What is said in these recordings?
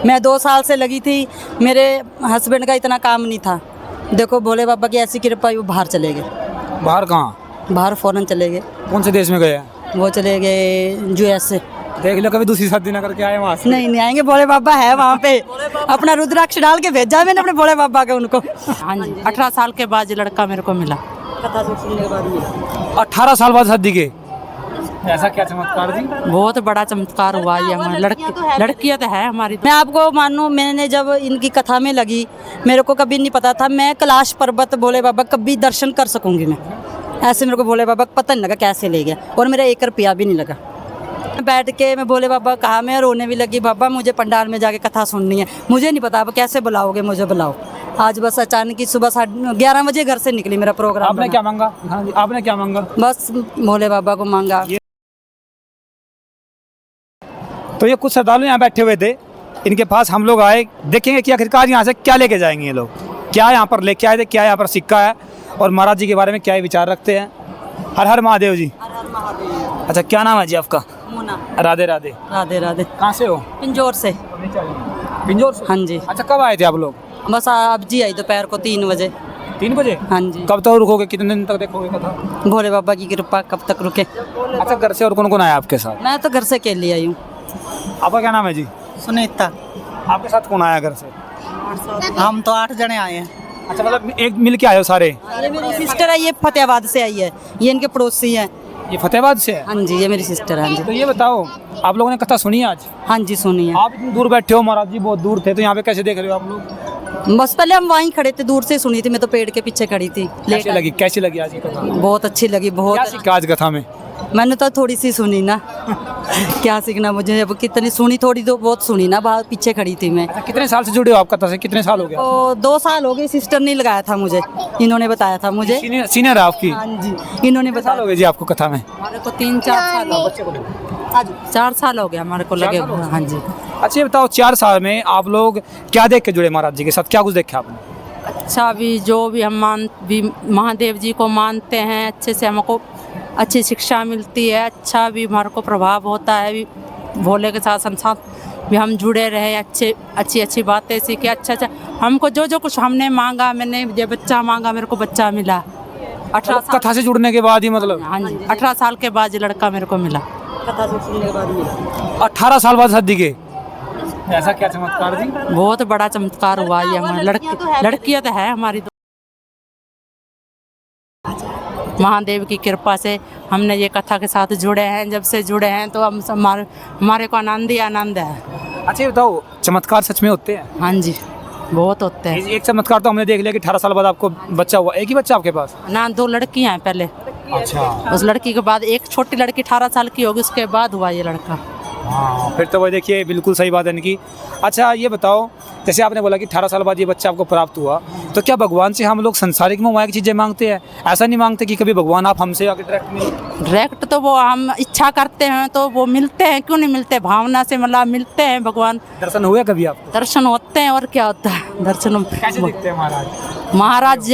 मैं 2 साल से लगी थी, मेरे हस्बैंड का इतना काम नहीं था। देखो भोले बाबा की ऐसी कृपा, वो बाहर चले गए। बाहर कहाँ? बाहर फॉरेन चले गए। कौन से देश में गए हैं? वो चले गए US से। देख लो, कभी दूसरी शादी ना करके आए वहाँ से। नहीं आएंगे, भोले बाबा है वहाँ पे। अपना रुद्राक्ष डाल के भेजा मैंने अपने भोले बाबा के उनको। हाँ जी, 18 साल के बाद ये लड़का मेरे को मिला। कथा सुनने के बाद मिला। 18 साल बाद शादी के। ऐसा क्या चमत्कार जी? बहुत बड़ा चमत्कार हुआ ये हमारी लड़कियाँ तो है हमारी। मैं आपको मानूं, मैंने जब इनकी कथा में लगी, मेरे को कभी नहीं पता था मैं कैलाश पर्वत भोले बाबा कभी दर्शन कर सकूंगी। मैं ऐसे मेरे को भोले बाबा पता नहीं लगा कैसे ले गया, और मेरा 1 रुपया भी नहीं लगा। बैठ के मैं भोले बाबा कहा, मैं रोने भी लगी, बाबा मुझे पंडाल में जाके कथा सुननी है, मुझे नहीं पता अब कैसे बुलाओगे, मुझे बुलाओ। आज बस अचानक ही सुबह 11:30 बजे घर से निकली, मेरा प्रोग्राम। आपने क्या मांगा? हाँ जी, आपने क्या मांगा? बस भोले बाबा को मांगा। तो ये कुछ श्रद्धालु यहाँ बैठे हुए थे, इनके पास हम लोग आए, देखेंगे कि आखिरकार यहाँ से क्या लेके जाएंगे ये लोग, क्या यहाँ पर लेके आए थे, क्या यहाँ पर सिक्का है, और महाराज जी के बारे में क्या विचार रखते हैं। हर हर महादेव जी। अच्छा, क्या नाम है जी आपका? मुना। राधे राधे। राधे राधे। कहाँ से हो? पिंजौर से। पिंजौर से? हाँ जी। अच्छा, कब आए थे आप लोग? बस अब जी आई दोपहर को 3 बजे। 3 बजे? हाँ जी। कब तक रुकोगे, कितने दिन तक देखोगे कथा? भोले बाबा की कृपा, कब तक रुके। अच्छा, घर से और कौन कौन आया आपके साथ? मैं तो घर से अकेली आई हूँ। आपका क्या नाम है जी? सुनीता। आपके साथ कौन आया घर से? हम तो 8 जने आए हैं। अच्छा, मतलब एक मिल के आए हो सारे? ये मेरी सिस्टर है, ये फतेहाबाद से आई है, ये इनके पड़ोसी हैं। ये फतेहाबाद से है? हाँ जी, ये मेरी सिस्टर है। हाँ तो जी। ये बताओ, आप लोगों ने कथा सुनी आज? हाँ जी, सुनिए। आप इतनी दूर बैठे हो, महाराज जी बहुत दूर थे, तो यहाँ पे कैसे देख रहे हो आप लोग? बस पहले हम वहीं खड़े थे, दूर से सुनी थी, मैं तो पेड़ के पीछे खड़ी थी। कैसी लगी, कैसी लगी आज की कथा? बहुत अच्छी लगी, क्या बहुत। सीखा आज कथा में? मैंने तो थोड़ी सी सुनी ना। क्या सीखना मुझे, अब कितनी सुनी, थोड़ी तो बहुत सुनी ना, बाहर पीछे खड़ी थी मैं। अच्छा, कितने साल से जुड़े हो आप कथा से? कितने साल हो गया? तो 2 साल हो गए, सिस्टर ने लगाया था मुझे, इन्होंने बताया था मुझे। सीनियर है आपकी? हाँ जी, इन्होंने कितने साल बताया। हो गए जी आपको कथा में? हमारे को 3-4 साल हो गए। 4 साल हो गया हमारे को लगे हुए। हाँ जी। अच्छा, ये बताओ, 4 साल में आप लोग क्या देख के जुड़े महाराज जी के साथ? क्या कुछ देखा आपने? अच्छा, जो भी हम महादेव जी को मानते हैं, अच्छे से हमको अच्छी शिक्षा मिलती है, अच्छा भी हमारे को प्रभाव होता है, भी भोले के साथ भी हम जुड़े रहे, अच्छी बातें सीखे। अच्छा हमको जो कुछ हमने मांगा, मैंने जो बच्चा मांगा, मेरे को बच्चा मिला। 18 साल। कथा से जुड़ने के बाद ही मतलब? हाँ जी, 18 साल के बाद ये लड़का मेरे को मिला। कथा सुनने के बाद मिला। 18 साल बाद शादी के। ऐसा क्या चमत्कार जी? बहुत बड़ा चमत्कार हुआ ये हमारी लड़कियाँ तो है हमारी। महादेव की कृपा से हमने ये कथा के साथ जुड़े हैं, जब से जुड़े हैं तो हम हमारे को आनंद ही आनंद है। अच्छा, ये बताओ, चमत्कार सच में होते हैं? हाँ जी, बहुत होते हैं। एक चमत्कार तो हमने देख लिया कि 18 साल बाद आपको बच्चा हुआ। एक ही बच्चा आपके पास? ना, 2 लड़कियां हैं पहले। अच्छा। उस लड़की के बाद एक छोटी लड़की 18 साल की होगी, उसके बाद हुआ ये लड़का। हाँ, फिर तो वही देखिए, बिल्कुल सही बात है इनकी। अच्छा, ये बताओ, जैसे आपने बोला कि 18 साल बाद ये बच्चा आपको प्राप्त हुआ, तो क्या भगवान से हम लोग संसारिक में की चीज़ें मांगते हैं? ऐसा नहीं मांगते कि कभी भगवान आप हमसे आके डायरेक्ट मिले? डायरेक्ट तो वो हम इच्छा करते हैं तो वो मिलते हैं, क्यों नहीं मिलते, भावना से मतलब मिलते हैं भगवान। दर्शन हुए कभी आप? दर्शन होते हैं, और क्या होता है दर्शन। कैसे दिखते हैं महाराज? महाराज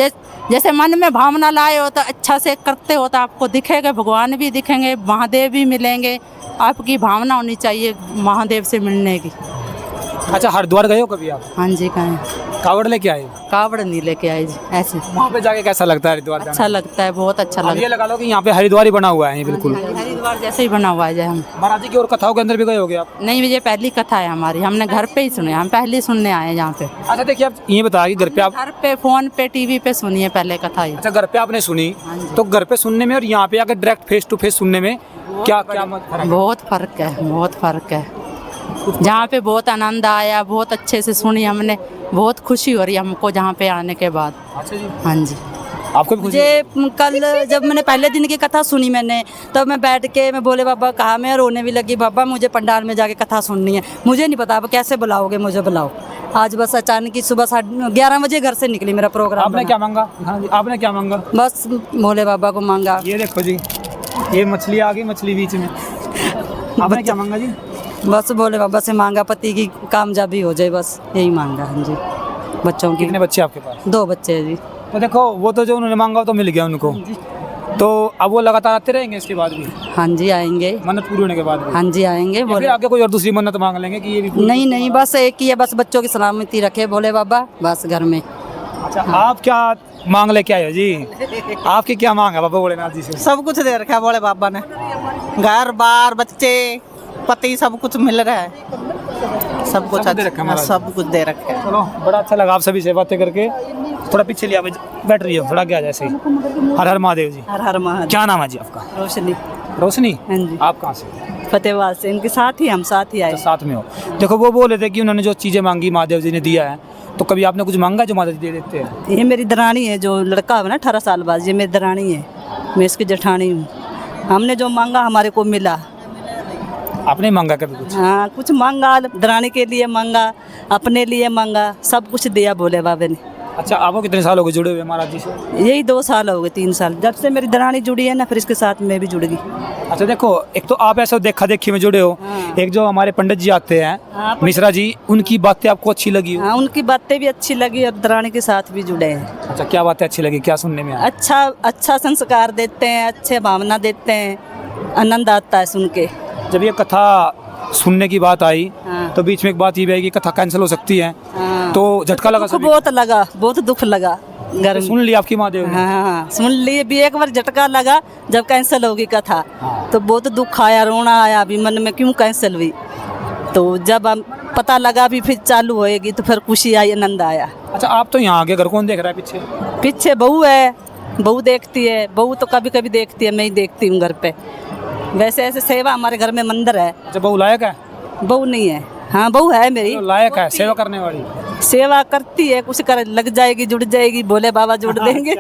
जैसे मन में भावना लाए हो तो अच्छा से करते हो तो आपको दिखेगा, भगवान भी दिखेंगे, महादेव भी मिलेंगे। आपकी भावना होनी चाहिए महादेव से मिलने की। अच्छा, हरिद्वार गए हो कभी आप? हाँ जी, कहें कावड़ लेके आए? कावड़ नहीं लेके आए जी, ऐसे। वहाँ पे जाके कैसा लगता है हरिद्वार? अच्छा लगता है, बहुत अच्छा अब ये लगता लगा लो कि यहाँ पे हरिद्वार ही बना हुआ है बिल्कुल। है। हरिद्वार जैसे ही बना हुआ है हम। महाराज जी की और कथाओं के अंदर भी गए होगे आप? नहीं, ये पहली कथा है हमारी, हमने घर पे ही सुने, हम पहले सुनने आए हैं यहाँ पे। अच्छा, देखिए, आप ये बताया कि घर पे आप? घर पे, फोन पे, टीवी पे सुनी है पहले कथा ही। अच्छा, घर पे आपने सुनी, हाँ जी। तो घर पे सुनने में और यहाँ पे आकर डायरेक्ट फेस टू फेस सुनने में क्या क्या बहुत फर्क है, बहुत फर्क है। जहाँ पे बहुत आनंद आया, बहुत अच्छे से सुनी हमने, बहुत खुशी हो रही है हमको जहाँ पे आने के बाद। अच्छा जी, हाँ जी। आपको भी खुशी? मुझे कल जब मैंने पहले दिन की कथा सुनी मैंने, तब मैं बैठ के मैं भोले बाबा कहा, मैं रोने भी लगी, बाबा मुझे पंडाल में जाके कथा सुननी है, मुझे नहीं पता अब कैसे बुलाओगे, मुझे बुलाओ। आज बस अचानक ही सुबह 11:30 बजे घर से निकली, मेरा प्रोग्राम। आपने क्या मांगा? हाँ जी, आपने क्या मांगा? बस भोले बाबा को मांगा। ये देखो जी, ये मछली आ गई, मछली बीच में। आपने क्या मांगा जी? बस भोले बाबा से मांगा पति की कामयाबी हो जाए, बस यही मांगा। हाँ जी। बच्चों की कितने बच्चे आपके पास? 2 बच्चे हैं जी। तो देखो, वो तो जो उन्होंने मांगा वो तो मिल गया उनको। तो अब वो लगातार आते रहेंगे इसके बाद भी, हाँ जी आएंगे। मन्नत पूरी होने के बाद भी? हाँ जी आएंगे। या फिर बोले आगे कोई और दूसरी मन्नत मांग लेंगे कि ये भी पूरी? नहीं नहीं, बस एक ही है, बस बच्चों की सलामती रखे भोले बाबा, बस घर में। अच्छा, आप क्या मांग लेके आए हो जी? आपकी क्या मांग है बाबा भोलेनाथ जी से? सब कुछ दे रखा है भोले बाबा ने, घर बार बच्चे पति सब कुछ मिल रहा है, सब कुछ सब दे रखा है महाराज। सब कुछ दे रखा है। चलो, बड़ा अच्छा लगा आप सभी से बातें करके। थोड़ा पीछे लिया बैठ रही हो, थोड़ा क्या जैसे ही। हर हर महादेव जी। हर हर महादेव। क्या नाम है जी आपका? रोशनी। रोशनी। हाँ जी। आप कहाँ से? फतेहबाद से, इनके साथ ही हम साथ ही आए। तो साथ में हो। देखो वो बोले थे कि उन्होंने जो चीज़ें मांगी महादेव जी ने दिया है, तो कभी आपने कुछ मांगा जो महादेव जी दे देते हैं? ये मेरी दरानी है, जो लड़का है ना 18 साल बाद, ये मेरी दरानी है, मैं इसकी जेठानी हूँ। हमने जो मांगा हमारे को मिला। आपने मांगा कभी कुछ? हाँ, कुछ मांगा, दरानी के लिए मांगा, अपने लिए मांगा, सब कुछ दिया भोले बाबा ने। अच्छा, आपको कितने साल हो गए जुड़े हुए महाराज जी से? यही 2 साल हो गए, 3 साल, जब से मेरी दरानी जुड़ी है ना, फिर इसके साथ मैं भी जुड़ गई। अच्छा देखो, एक तो आप ऐसा देखा देखी में जुड़े हो, हाँ। एक जो हमारे पंडित जी आते हैं हाँ, मिश्रा जी, उनकी बातें आपको अच्छी लगी हो? हाँ, उनकी बातें भी अच्छी लगी और दरानी के साथ भी जुड़े हैं। अच्छा, क्या बातें अच्छी लगी, क्या सुनने में आया? अच्छा संस्कार देते हैं, अच्छे भावना देते हैं, आनंद आता है सुन के। जब ये कथा सुनने की बात आई, हाँ। तो बीच में एक बात ये भी आई कि कथा कैंसिल हो सकती है, हाँ। तो झटका लगा दुख सभी? बहुत लगा, बहुत दुख लगा घर में। सुन लिया आपकी महादेव ने? हाँ, सुन लिए भी, एक बार झटका लगा जब कैंसिल होगी कथा, हाँ। तो बहुत दुख आया, रोना आया भी मन में, क्यों कैंसिल हुई। तो जब हम पता लगा भी फिर चालू होएगी, तो फिर खुशी आई, आनंद आया। अच्छा, आप तो यहाँ आगे, घर कौन देख रहा है पीछे? पीछे बहू है, बहू देखती है, बहू तो कभी कभी देखती है, मैं ही देखती हूँ घर पे। वैसे ऐसे सेवा, हमारे घर में मंदिर है। अच्छा, बहू लायक है? बहू नहीं है, हाँ बहू है मेरी, तो लायक है, सेवा करने वाली? सेवा करती है, कुछ कर लग जाएगी, जुड़ जाएगी, भोले बाबा जोड़ देंगे।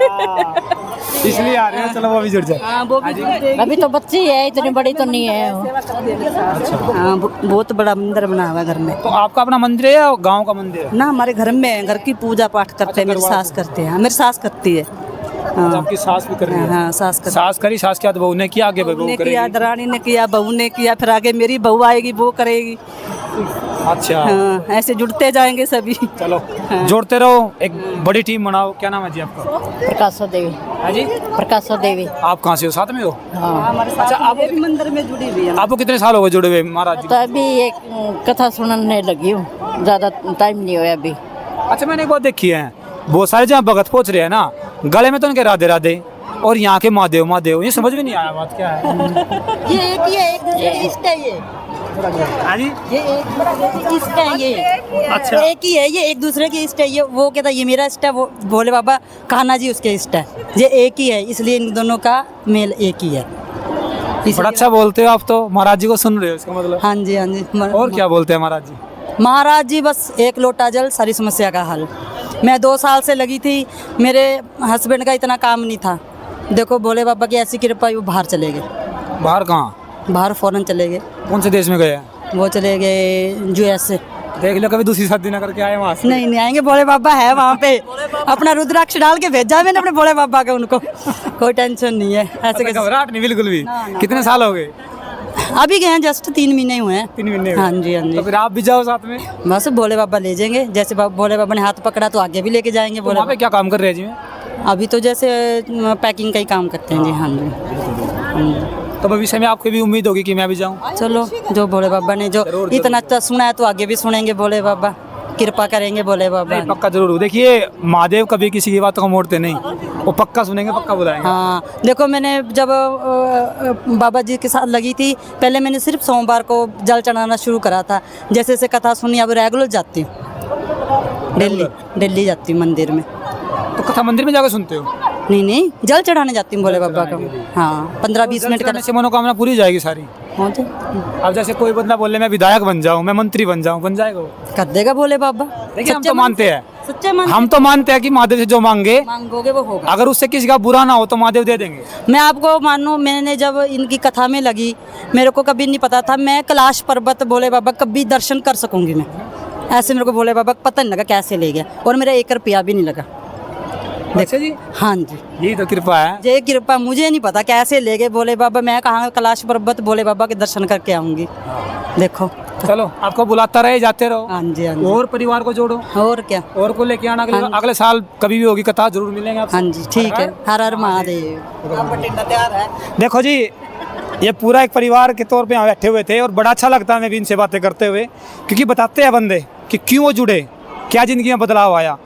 इसलिए आ रहे हैं, चलो वो भी जुड़ जाए। हाँ, वो भी जुड़ जाएगी। अभी तो बच्ची है, इतनी बड़ी तो नहीं है। हाँ, बहुत बड़ा मंदिर बना हुआ है घर में। तो आपका अपना मंदिर है या गांव का मंदिर है? ना, हमारे घर में, घर की पूजा पाठ करते हैं, मेरी सास करते हैं। मेरी सास करती है। अच्छा, हाँ, आपकी सास भी कर रही है? हाँ, सास करती सास करी, सास के बाद बहू ने किया, आगे बहू ने करेगी? किया, दरानी ने किया, बहू ने किया, फिर आगे मेरी बहू आएगी, वो करेगी। अच्छा, हाँ, ऐसे जुड़ते जाएंगे सभी। चलो जोड़ते रहो, एक बड़ी टीम बनाओ। क्या नाम है जी आपका? प्रकाशा देवी। हाँ जी, प्रकाशा देवी। आप कहाँ से हो? साथ में हो? हाँ, हमारे साथ आप भी मंदिर में जुड़ी हुई है। आपको कितने साल हो गए जुड़े हुए महाराज जी? तो अभी एक कथा सुनने लगी हूँ, ज़्यादा टाइम नहीं हुआ अभी। अच्छा, मैंने एक बात देखी है, बहुत सारे जहाँ भगत पहुँच रहे हैं ना, गले में तो उनके राधे राधे, और यहाँ के महादेव महादेव, ये समझ में नहीं आया बात क्या है। ये एक ही है, एक दूसरे की इष्ट है ये। हाँ जी, ये एक इष्ट है ये। अच्छा। एक ही है ये, एक दूसरे की इष्ट है ये। वो कहता है ये मेरा इष्ट है, वो भोले बाबा कान्हा जी उसके इष्ट है। ये एक ही है, इसलिए इन दोनों का मेल एक ही है। बड़ा अच्छा बोलते हो आप तो, महाराज जी को सुन रहे हो इसका मतलब। हाँ जी, हाँ जी। और क्या बोलते हैं महाराज जी? महाराज जी बस एक लोटा जल, सारी समस्या का हल। मैं 2 साल से लगी थी, मेरे हस्बैंड का इतना काम नहीं था। देखो भोले बाबा की ऐसी कृपा, वो बाहर चले गए। बाहर कहाँ? बाहर फॉरेन चले गए। कौन से देश में गए हैं? वो चले गए यूएस से। देख लो, कभी दूसरी शादी ना करके आए वहाँ से? नहीं आएंगे, भोले बाबा है वहाँ पे। अपना रुद्राक्ष डाल के भेजा है मैंने अपने भोले बाबा का, उनको कोई टेंशन नहीं है। ऐसे कैसे घबराहट नहीं बिल्कुल भी? ना, ना। कितने साल हो गए? अभी गए हैं, जस्ट 3 महीने हुए हैं। 3 महीने हुए? हाँ जी, हाँ जी। तो फिर आप भी जाओ साथ में? बस भोले बाबा ले जाएंगे, जैसे भोले बाबा ने हाथ पकड़ा तो आगे भी लेके जाएंगे तो भोले वहाँ पे क्या काम कर रहे हैं जी? बाबा। अभी तो जैसे पैकिंग का ही काम करते हैं जी। हाँ जी, हाँ जी। तो भविष्य में आपको भी उम्मीद होगी कि मैं भी जाऊँ? चलो, जो भोले बाबा ने जो जरूर, इतना अच्छा सुना है, तो आगे भी सुनेंगे। भोले बाबा कृपा करेंगे, भोले बाबा। नहीं, पक्का जरूर। देखिए, महादेव कभी किसी की बात को मोड़ते नहीं, वो पक्का सुनेंगे, पक्का बुलाएंगे। हाँ, देखो मैंने जब बाबा जी के साथ लगी थी, पहले मैंने सिर्फ सोमवार को जल चढ़ाना शुरू करा था। जैसे जैसे कथा सुनी, अब रेगुलर जाती हूँ, दिल्ली जाती हूँ मंदिर में। तो कथा मंदिर में जाकर सुनते हो? नहीं, जल चढ़ाने जाती हूँ भोले बाबा को। हाँ, 15-20 मिनट करने से मनोकामना पूरी जाएगी सारी। हो तो अब जैसे कोई बंदा बोले मैं विधायक बन जाऊँ, मैं मंत्री बन जाऊँ, बन जाएगा वो? कर देगा भोले बाबा। देखिए, हम तो मानते हैं, सच्चे मन हम तो मानते हैं कि महादेव से जो मांगे, मांगोगे वो होगा। अगर उससे किसी का बुरा ना हो तो महादेव दे देंगे। मैं आपको मानो, मैंने जब इनकी कथा में लगी, मेरे को कभी नहीं पता था मैं कैलाश पर्वत भोले बाबा कभी दर्शन कर सकूंगी मैं। ऐसे मेरे को भोले बाबा पता नहीं लगा कैसे ले गया, और मेरा 1 रुपया भी नहीं लगा। अच्छा जी, हाँ जी, यही तो कृपा है। ये कृपा, मुझे नहीं पता कैसे ले गए भोले बाबा। मैं कहाँ कैलाश पर्वत भोले बाबा के दर्शन करके आऊँगी। देखो चलो आपको बुलाता रहे, जाते रहो। हाँ जी, हाँ जी। और परिवार को जोड़ो, और क्या। और को लेके आना अगले हाँ जी। अगले साल कभी भी होगी कथा जरूर मिलेंगे आपसे। हाँ जी, ठीक है। हर हर महादेव। देखो जी, ये पूरा एक परिवार के तौर पे यहाँ बैठे हुए थे और बड़ा अच्छा लगता है हमें भी इनसे बातें करते हुए, क्योंकि बताते हैं बंदे कि क्यों वो जुड़े, क्या ज़िंदगी में बदलाव आया।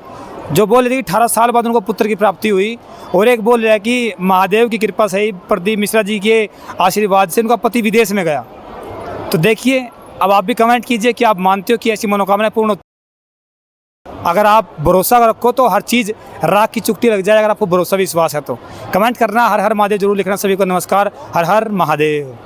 जो बोल रहे थे कि 18 साल बाद उनको पुत्र की प्राप्ति हुई, और एक बोल रहा है कि महादेव की कृपा से ही, प्रदीप मिश्रा जी के आशीर्वाद से उनका पति विदेश में गया। तो देखिए, अब आप भी कमेंट कीजिए कि आप मानते हो कि ऐसी मनोकामना पूर्ण होती। अगर आप भरोसा रखो तो हर चीज़ राख की चुटकी लग जाए, अगर आपको भरोसा विश्वास है तो। कमेंट करना, हर हर महादेव जरूर लिखना। सभी को नमस्कार, हर हर महादेव।